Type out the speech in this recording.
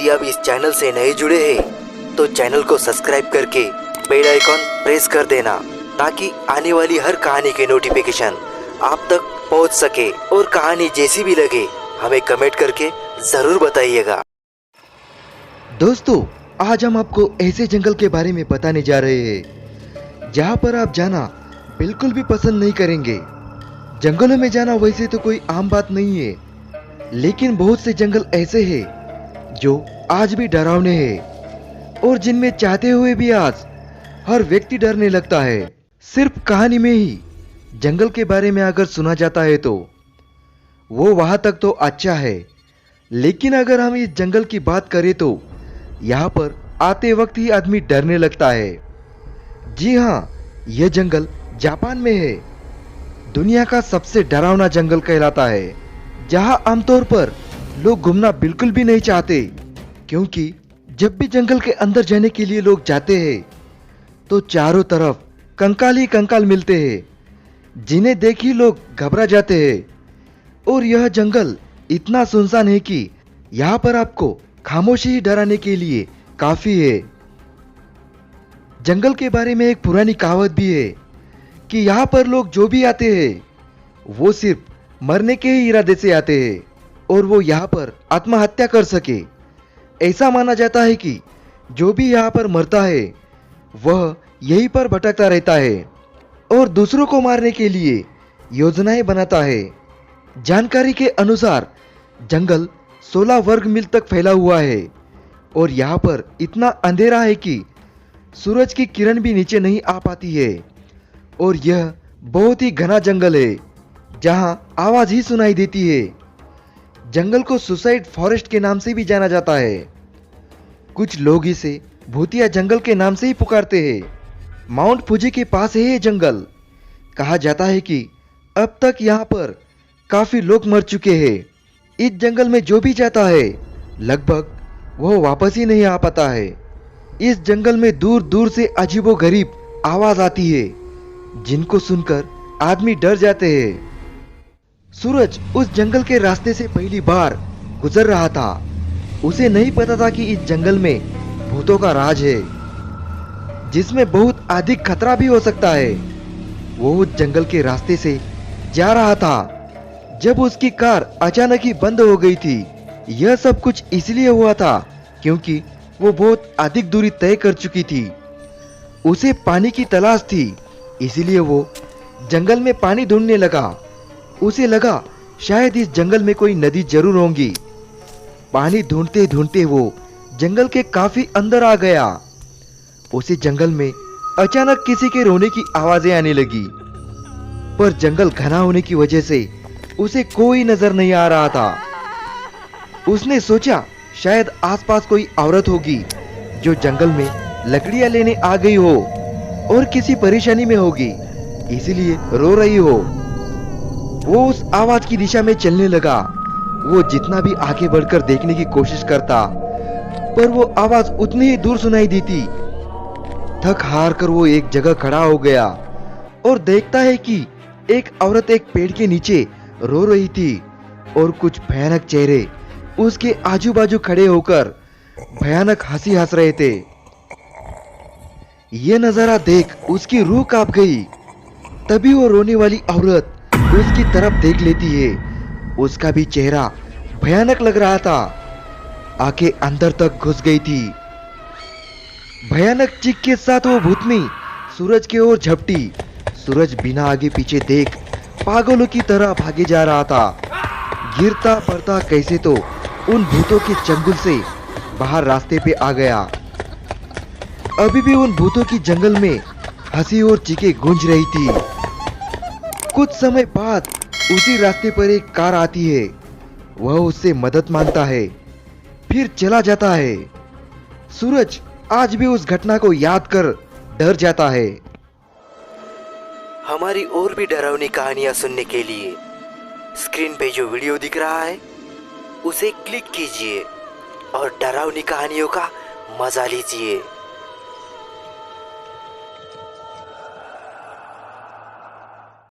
यदि आप इस चैनल से नए जुड़े हैं तो चैनल को सब्सक्राइब करके बेल आइकॉन प्रेस कर देना ताकि आने वाली हर कहानी के नोटिफिकेशन आप तक पहुंच सके। और कहानी जैसी भी लगे हमें कमेंट करके जरूर बताइएगा। दोस्तों, आज हम आपको ऐसे जंगल के बारे में बताने जा रहे हैं जहाँ पर आप जाना बिल्कुल भी पसंद नहीं करेंगे। जंगलों में जाना वैसे तो कोई आम बात नहीं है, लेकिन बहुत से जंगल ऐसे हैं जो आज भी डरावने हैं और जिनमें चाहते हुए भी आज हर व्यक्ति डरने लगता है। सिर्फ कहानी में ही जंगल के बारे में अगर सुना जाता है तो वो वहां तक तो अच्छा है, लेकिन अगर हम इस जंगल की बात करें तो यहाँ पर आते वक्त ही आदमी डरने लगता है। जी हाँ, यह जंगल जापान में है। दुनिया का सबसे डरावना जंगल कहलाता है, जहाँ आमतौर पर लोग घूमना बिल्कुल भी नहीं चाहते, क्योंकि जब भी जंगल के अंदर जाने के लिए लोग जाते हैं तो चारों तरफ कंकाल ही कंकाल मिलते हैं, जिन्हें देख ही लोग घबरा जाते हैं। और यह जंगल इतना सुनसान है कि यहाँ पर आपको खामोशी ही डराने के लिए काफी है। जंगल के बारे में एक पुरानी कहावत भी है कि यहाँ पर लोग जो भी आते हैं वो सिर्फ मरने के ही इरादे से आते हैं और वो यहाँ पर आत्महत्या कर सके। ऐसा माना जाता है कि जो भी यहाँ पर मरता है वह यहीं पर भटकता रहता है और दूसरों को मारने के लिए योजनाएं बनाता है। जानकारी के अनुसार जंगल 16 वर्ग मील तक फैला हुआ है और यहाँ पर इतना अंधेरा है कि सूरज की किरण भी नीचे नहीं आ पाती है। और यह बहुत ही घना जंगल है जहाँ आवाज ही सुनाई देती है। जंगल को सुसाइड फॉरेस्ट के नाम से भी जाना जाता है। कुछ लोग इसे भूतिया जंगल के नाम से ही पुकारते हैं। माउंट फुजी के पास है ये जंगल। कहा जाता है कि अब तक यहाँ पर काफी लोग मर चुके हैं। इस जंगल में जो भी जाता है लगभग वह वापस ही नहीं आ पाता है। इस जंगल में दूर दूर से अजीबोगरीब आवाज आती है जिनको सुनकर आदमी डर जाते हैं। सूरज उस जंगल के रास्ते से पहली बार गुजर रहा था। उसे नहीं पता था कि इस जंगल में भूतों का राज है, जिसमें बहुत अधिक खतरा भी हो सकता है। वो उस जंगल के रास्ते से जा रहा था जब उसकी कार अचानक ही बंद हो गई थी। यह सब कुछ इसलिए हुआ था क्योंकि वो बहुत अधिक दूरी तय कर चुकी थी। उसे पानी की तलाश थी, इसलिए वो जंगल में पानी ढूंढने लगा। उसे लगा शायद इस जंगल में कोई नदी जरूर होगी। पानी ढूंढते ढूंढते वो जंगल के काफी अंदर आ गया। उसे जंगल में अचानक किसी के रोने की आवाजें आने लगी, पर जंगल घना होने की वजह से उसे कोई नजर नहीं आ रहा था। उसने सोचा शायद आसपास कोई औरत होगी जो जंगल में लकड़ियां लेने आ गई हो और किसी परेशानी में होगी, इसीलिए रो रही हो। वो उस आवाज की दिशा में चलने लगा। वो जितना भी आगे बढ़कर देखने की कोशिश करता, पर वो आवाज उतनी ही दूर सुनाई देती। थक हार कर वो एक जगह खड़ा हो गया और देखता है कि एक औरत एक पेड़ के नीचे रो रही थी और कुछ भयानक चेहरे उसके आजू बाजू खड़े होकर भयानक हंसी हंस रहे थे। यह नजारा देख उसकी रूह कांप गई। तभी वो रोने वाली औरत उसकी तरफ देख लेती है। उसका भी चेहरा भयानक लग रहा था। आंखें अंदर तक घुस गई थी। भयानक चीख के साथ वो भूतनी सूरज की ओर झपटी। सूरज बिना आगे पीछे देख पागलों की तरह भागे जा रहा था। गिरता पड़ता कैसे तो उन भूतों के चंगुल से बाहर रास्ते पे आ गया। अभी भी उन भूतों की जंगल में हंसी और चीखें गूंज रही थी। कुछ समय बाद उसी रास्ते पर एक कार आती है। वह उससे मदद मांगता है, फिर चला जाता है। सूरज आज भी उस घटना को याद कर डर जाता है। हमारी और भी डरावनी कहानियां सुनने के लिए स्क्रीन पे जो वीडियो दिख रहा है उसे क्लिक कीजिए और डरावनी कहानियों का मजा लीजिए।